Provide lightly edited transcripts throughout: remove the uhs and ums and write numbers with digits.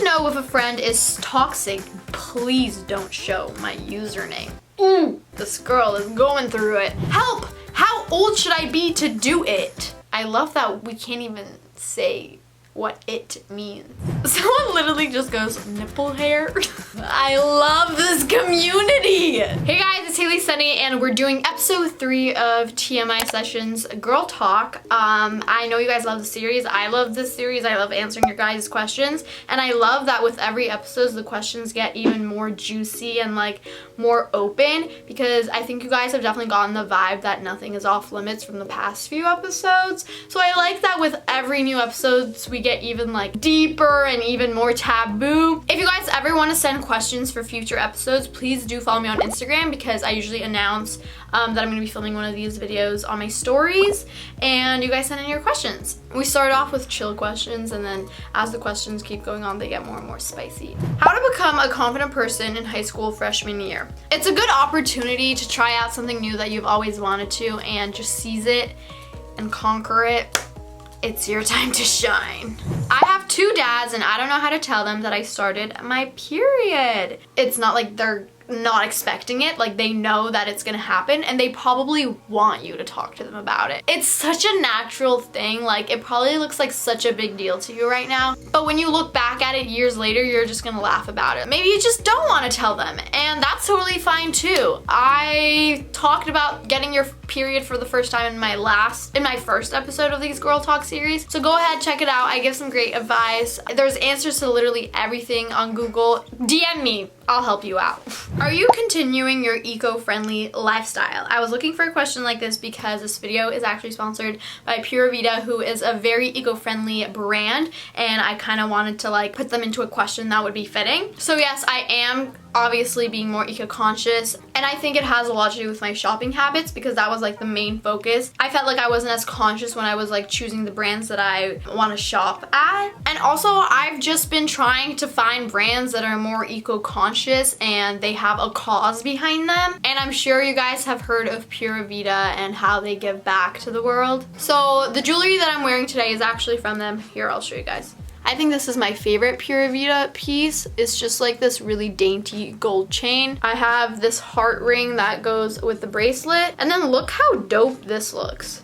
know if a friend is toxic, please don't show my username. Ooh, this girl is going through it. Help! How old should I be to do it? I love that we can't even say what it means. Someone literally just goes, nipple hair. I love this community. Hey guys, it's Hailey, Sani, and we're doing episode 3 of TMI Sessions Girl Talk. I know you guys love the series. I love this series. I love answering your guys' questions. And I love that with every episode, the questions get even more juicy and like more open, because I think you guys have definitely gotten the vibe that nothing is off limits from the past few episodes. So I like that with every new episodes, we get even like deeper and even more taboo. If you guys ever want to send questions for future episodes, please do follow me on Instagram, because I usually announce that I'm going to be filming one of these videos on my stories, and you guys send in your questions. We start off with chill questions, and then as the questions keep going on, they get more and more spicy. How to become a confident person in high school freshman year. It's a good opportunity to try out something new that you've always wanted to and just seize it and conquer it. It's your time to shine. I have 2 dads, and I don't know how to tell them that I started my period. It's not like they're not expecting it, like they know that it's gonna happen, and they probably want you to talk to them about it. It's such a natural thing, like it probably looks like such a big deal to you right now, but when you look back at it years later, you're just gonna laugh about it. Maybe you just don't want to tell them, and that's totally fine too. I talked about getting your period for the first time in my first episode of these Girl Talk series, so go ahead, check it out. I give some great advice. There's answers to literally everything on Google. DM me, I'll help you out. Are you continuing your eco-friendly lifestyle? I was looking for a question like this because this video is actually sponsored by Pura Vida, who is a very eco-friendly brand, and I kind of wanted to like put them into a question that would be fitting. So yes, I am obviously being more eco-conscious, and I think it has a lot to do with my shopping habits, because that was like the main focus. I felt like I wasn't as conscious when I was like choosing the brands that I want to shop at, and also I've just been trying to find brands that are more eco-conscious and they have a cause behind them. And I'm sure you guys have heard of Pura Vida and how they give back to the world. So the jewelry that I'm wearing today is actually from them. Here, I'll show you guys. I think this is my favorite Pura Vida piece. It's just like this really dainty gold chain. I have this heart ring that goes with the bracelet. And then look how dope this looks.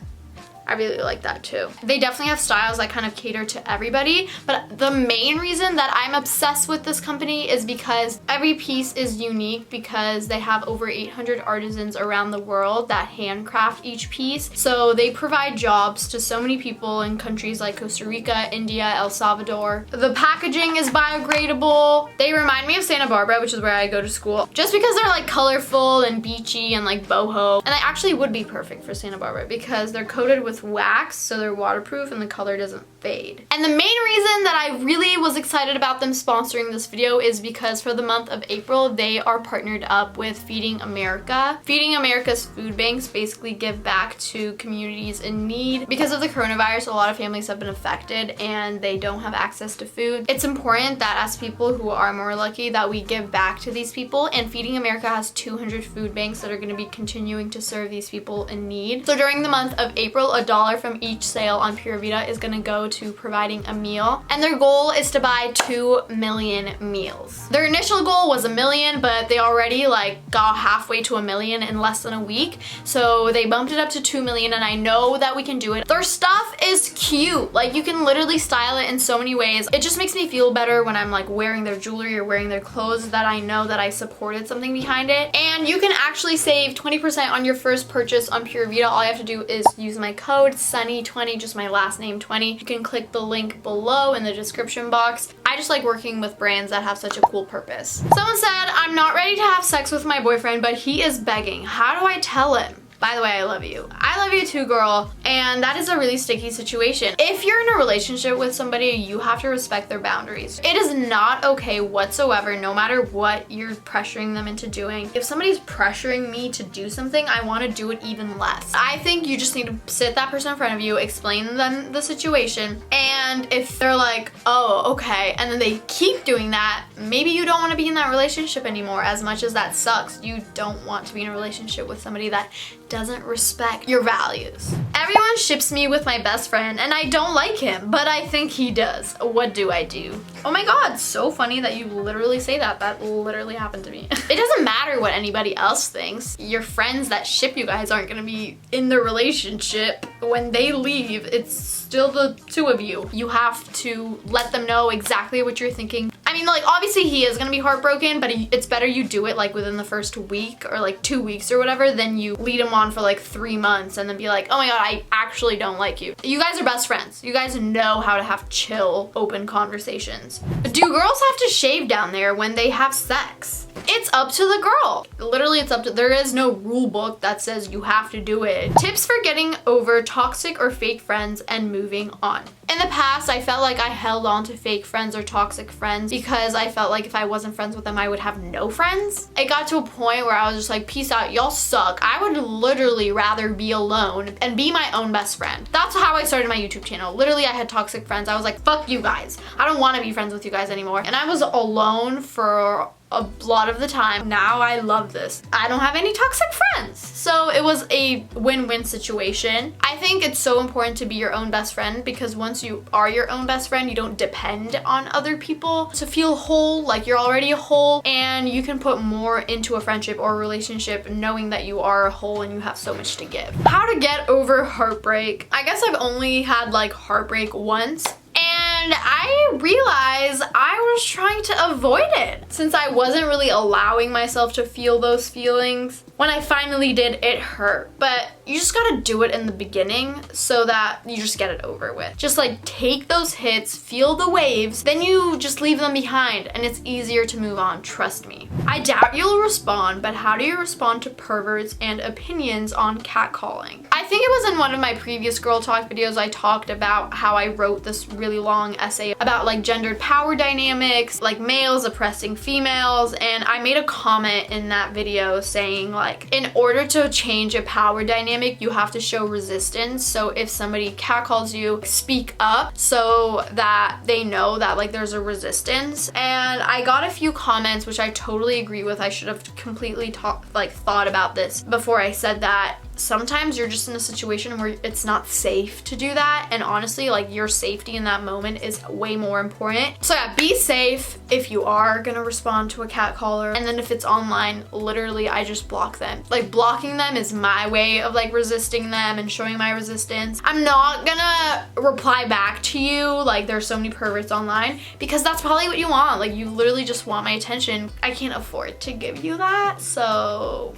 I really like that too. They definitely have styles that kind of cater to everybody, but the main reason that I'm obsessed with this company is because every piece is unique, because they have over 800 artisans around the world that handcraft each piece. So they provide jobs to so many people in countries like Costa Rica, India, El Salvador. The packaging is biodegradable. They remind me of Santa Barbara, which is where I go to school, just because they're like colorful and beachy and like boho. And they actually would be perfect for Santa Barbara because they're coated with wax, so they're waterproof and the color doesn't fade. And the main reason that I really was excited about them sponsoring this video is because for the month of April, they are partnered up with Feeding America. Feeding America's food banks basically give back to communities in need. Because of the coronavirus, a lot of families have been affected and they don't have access to food. It's important that as people who are more lucky that we give back to these people, and Feeding America has 200 food banks that are going to be continuing to serve these people in need. So during the month of April, $1 from each sale on Pura Vida is gonna go to providing a meal, and their goal is to buy 2 million meals. Their initial goal was 1 million, but they already like got halfway to 1 million in less than a week, so they bumped it up to 2 million, and I know that we can do it. Their stuff is cute. Like, you can literally style it in so many ways. It just makes me feel better when I'm like wearing their jewelry or wearing their clothes, that I know that I supported something behind it. And you can actually save 20% on your first purchase on Pura Vida. All you have to do is use my code Sani20, just my last name 20. You can click the link below in the description box. I just like working with brands that have such a cool purpose. Someone said, I'm not ready to have sex with my boyfriend, but he is begging. How do I tell him? By the way, I love you. I love you too, girl. And that is a really sticky situation. If you're in a relationship with somebody, you have to respect their boundaries. It is not okay whatsoever, no matter what you're pressuring them into doing. If somebody's pressuring me to do something, I want to do it even less. I think you just need to sit that person in front of you, explain them the situation, and if they're like, oh, okay, and then they keep doing that, maybe you don't want to be in that relationship anymore. As much as that sucks, you don't want to be in a relationship with somebody that doesn't respect your values. Everyone ships me with my best friend and I don't like him, but I think he does. What do I do? Oh my god, so funny that you literally say that. That literally happened to me. It doesn't matter what anybody else thinks. Your friends that ship you guys aren't gonna be in the relationship. When they leave, it's still the two of you. You have to let them know exactly what you're thinking. I mean, like, obviously he is gonna be heartbroken, but it's better you do it like within the first week or like 2 weeks or whatever than you lead him on for like 3 months and then be like, oh my god, I actually don't like you. You guys are best friends. You guys know how to have chill, open conversations. Do girls have to shave down there when they have sex? It's up to the girl. Literally, it's up to, there is no rule book that says you have to do it. Tips for getting over toxic or fake friends and moving on. In the past, I felt like I held on to fake friends or toxic friends because I felt like if I wasn't friends with them, I would have no friends. It got to a point where I was just like, peace out, y'all suck. I would literally rather be alone and be my own best friend. That's how I started my YouTube channel. Literally, I had toxic friends. I was like, fuck you guys. I don't want to be friends with you guys anymore. And I was alone for a lot of the time. Now I love this. I don't have any toxic friends. So it was a win-win situation. I think it's so important to be your own best friend because once you are your own best friend, you don't depend on other people to feel whole, like you're already a whole, and you can put more into a friendship or a relationship knowing that you are a whole and you have so much to give. How to get over heartbreak. I guess I've only had like heartbreak once. And I realized I was trying to avoid it since I wasn't really allowing myself to feel those feelings. When I finally did, it hurt. But you just gotta do it in the beginning so that you just get it over with. Just like take those hits, feel the waves, then you just leave them behind and it's easier to move on, trust me. I doubt you'll respond, but how do you respond to perverts and opinions on catcalling? I think it was in one of my previous girl talk videos I talked about how I wrote this really long essay about like gendered power dynamics, like males oppressing females, and I made a comment in that video saying like, in order to change a power dynamic, you have to show resistance. So if somebody catcalls you, speak up so that they know that like there's a resistance. And I got a few comments which I totally agree with. I should have completely thought about this before I said that. Sometimes you're just in a situation where it's not safe to do that, and honestly, like, your safety in that moment is way more important. So yeah, be safe if you are gonna respond to a catcaller, and then if it's online, literally I just block them. Like, blocking them is my way of like resisting them and showing my resistance. I'm not gonna reply back to you like there's so many perverts online because that's probably what you want. Like, you literally just want my attention. I can't afford to give you that, so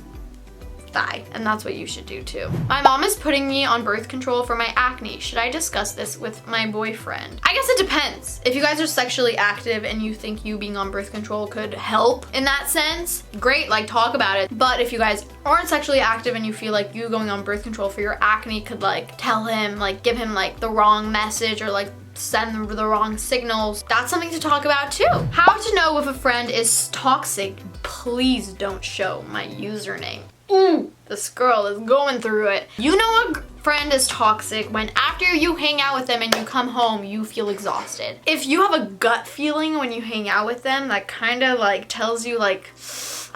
and that's what you should do too. My mom is putting me on birth control for my acne. Should I discuss this with my boyfriend? I guess it depends. If you guys are sexually active and you think you being on birth control could help in that sense, great, like talk about it. But if you guys aren't sexually active and you feel like you going on birth control for your acne could like tell him, like give him like the wrong message or like send the wrong signals, that's something to talk about too. How to know if a friend is toxic? Please don't show my username. Ooh, this girl is going through it. You know a friend is toxic when after you hang out with them and you come home, you feel exhausted. If you have a gut feeling when you hang out with them that kind of like tells you like,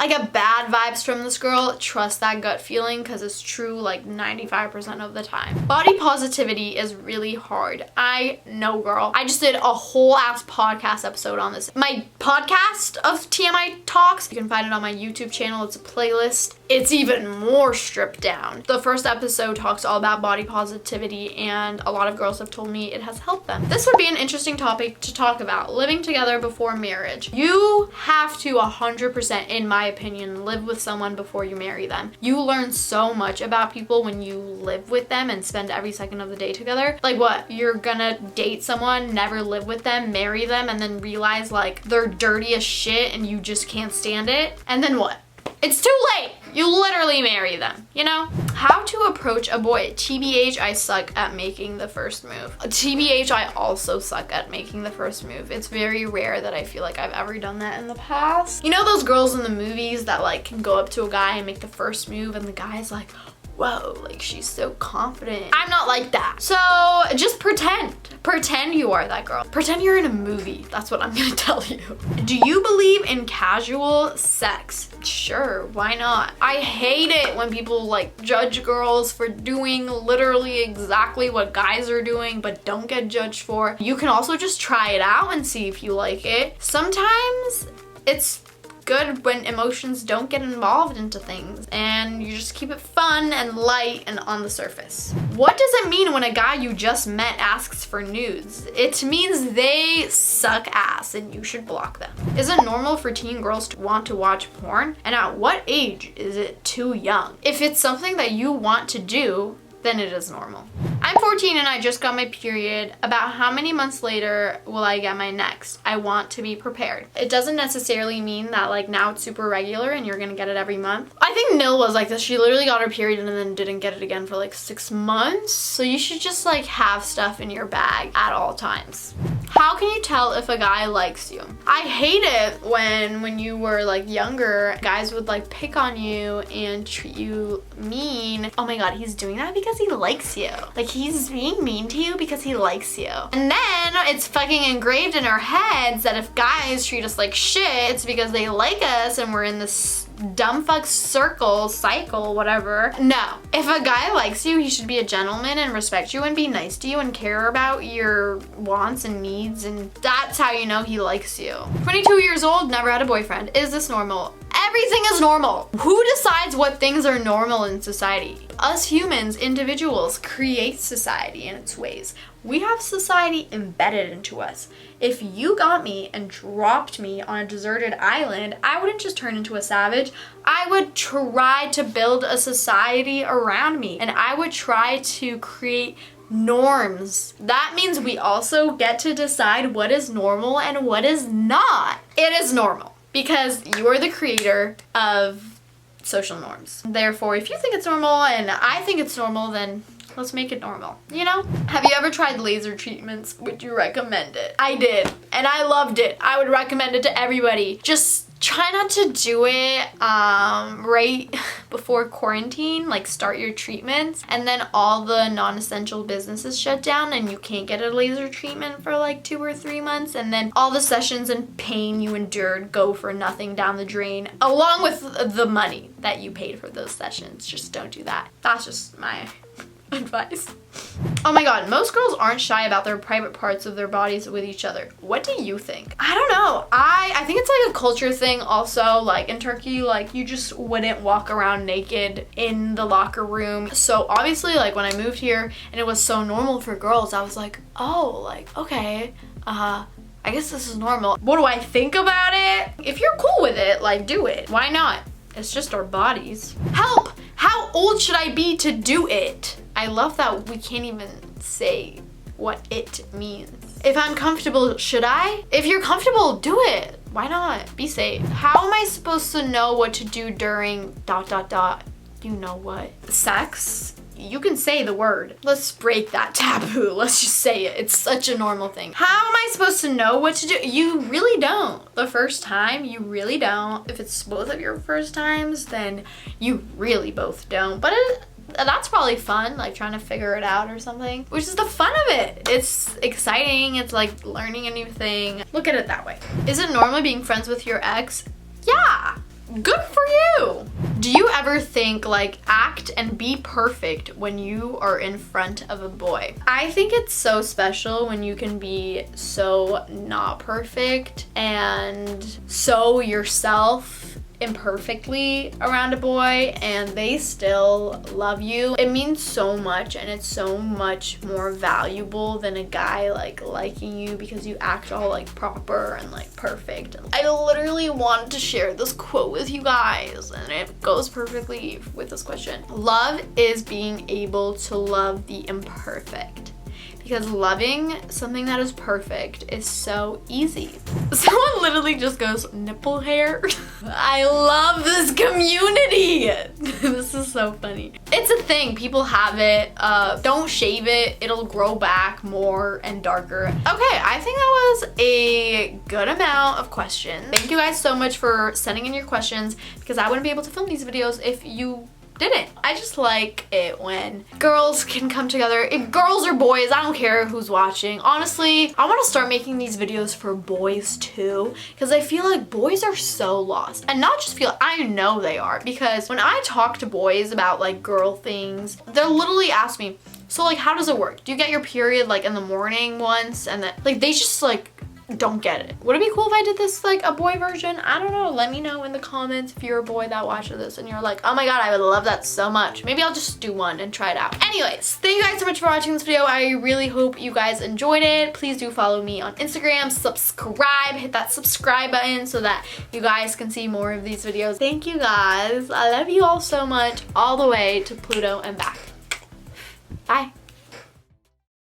I get bad vibes from this girl, trust that gut feeling because it's true like 95% of the time. Body positivity is really hard. I know, girl. I just did a whole ass podcast episode on this. My podcast of TMI talks, you can find it on my YouTube channel. It's a playlist. It's even more stripped down. The first episode talks all about body positivity and a lot of girls have told me it has helped them. This would be an interesting topic to talk about, living together before marriage. You have to 100%, in my opinion, live with someone before you marry them. You learn so much about people when you live with them and spend every second of the day together. Like what? You're gonna date someone, never live with them, marry them, and then realize like they're dirty as shit and you just can't stand it? And then what? It's too late. You literally marry them, you know? How to approach a boy. TBH, I suck at making the first move. TBH, I also suck at making the first move. It's very rare that I feel like I've ever done that in the past. You know those girls in the movies that like can go up to a guy and make the first move and the guy's like, whoa, like she's so confident. I'm not like that. So just pretend. Pretend you are that girl. Pretend you're in a movie. That's what I'm gonna tell you. Do you believe in casual sex? Sure, why not? I hate it when people like judge girls for doing literally exactly what guys are doing but don't get judged for. You can also just try it out and see if you like it. Sometimes it's good when emotions don't get involved into things and you just keep it fun and light and on the surface. What does it mean when a guy you just met asks for nudes? It means they suck ass and you should block them. Is it normal for teen girls to want to watch porn? And at what age is it too young? If it's something that you want to do, then it is normal. I'm 14 and I just got my period. About how many months later will I get my next? I want to be prepared. It doesn't necessarily mean that like now it's super regular and you're gonna get it every month. I think Nil was like this. She literally got her period and then didn't get it again for like 6 months. So you should just like have stuff in your bag at all times. How can you tell if a guy likes you? I hate it when you were like younger, guys would like pick on you and treat you mean. Oh my god, he's doing that because he likes you. Like he's being mean to you because he likes you. And then it's fucking engraved in our heads that if guys treat us like shit, it's because they like us and we're in this dumb fuck cycle, whatever. No. If a guy likes you, he should be a gentleman and respect you and be nice to you and care about your wants and needs, and that's how you know he likes you. 22 years old, never had a boyfriend. Is this normal? Everything is normal. Who decides what things are normal in society? Us humans, individuals, create society in its ways. We have society embedded into us. If you got me and dropped me on a deserted island, I wouldn't just turn into a savage. I would try to build a society around me, and I would try to create norms. That means we also get to decide what is normal and what is not. It is normal because you are the creator of social norms. Therefore, if you think it's normal and I think it's normal, then let's make it normal, you know? Have you ever tried laser treatments? Would you recommend it? I did, and I loved it. I would recommend it to everybody. Just try not to do it right before quarantine. Like start your treatments and then all the non-essential businesses shut down and you can't get a laser treatment for like 2 or 3 months, and then all the sessions and pain you endured go for nothing down the drain along with the money that you paid for those sessions. Just don't do that. That's just my advice. Oh my god, most girls aren't shy about their private parts of their bodies with each other. What do you think? I don't know. I think it's like a culture thing also. Like in Turkey, like you just wouldn't walk around naked in the locker room. So obviously like when I moved here and it was so normal for girls, I was like, oh, like, okay, I guess this is normal. What do I think about it? If you're cool with it, like do it. Why not? It's just our bodies. Help! How old should I be to do it? I love that we can't even say what it means. If I'm comfortable, should I? If you're comfortable, do it. Why not? Be safe. How am I supposed to know what to do during ... You know what? Sex? You can say the word. Let's break that taboo. Let's just say it. It's such a normal thing. How am I supposed to know what to do? You really don't. The first time, you really don't. If it's both of your first times, then you really both don't. But that's probably fun, like trying to figure it out or something, which is the fun of it. It's exciting. It's like learning a new thing. Look at it that way. Is it normal being friends with your ex? Yeah. Good for you. Do you ever think like act and be perfect when you are in front of a boy? I think it's so special when you can be so not perfect and so yourself imperfectly around a boy and they still love you. It means so much, and it's so much more valuable than a guy like liking you because you act all like proper and like perfect. I literally wanted to share this quote with you guys and it goes perfectly with this question. Love is being able to love the imperfect. Because loving something that is perfect is so easy. Someone literally just goes, nipple hair. I love this community. This is so funny. It's a thing, people have it. Don't shave it, it'll grow back more and darker. Okay, I think that was a good amount of questions. Thank you guys so much for sending in your questions because I wouldn't be able to film these videos if you didn't. I just like it when girls can come together. If girls or boys, I don't care who's watching. Honestly, I want to start making these videos for boys too, because I feel like boys are so lost. And not just feel, I know they are, because when I talk to boys about like girl things, they'll literally ask me, so like how does it work? Do you get your period like in the morning once? And then like they just like don't get it. Would it be cool if I did this like a boy version? I don't know. Let me know in the comments if you're a boy that watches this and you're like, oh my god, I would love that so much. Maybe I'll just do one and try it out. Anyways, thank you guys so much for watching this video. I really hope you guys enjoyed it. Please do follow me on Instagram, subscribe, hit that subscribe button so that you guys can see more of these videos. Thank you guys. I love you all so much, all the way to Pluto and back. Bye.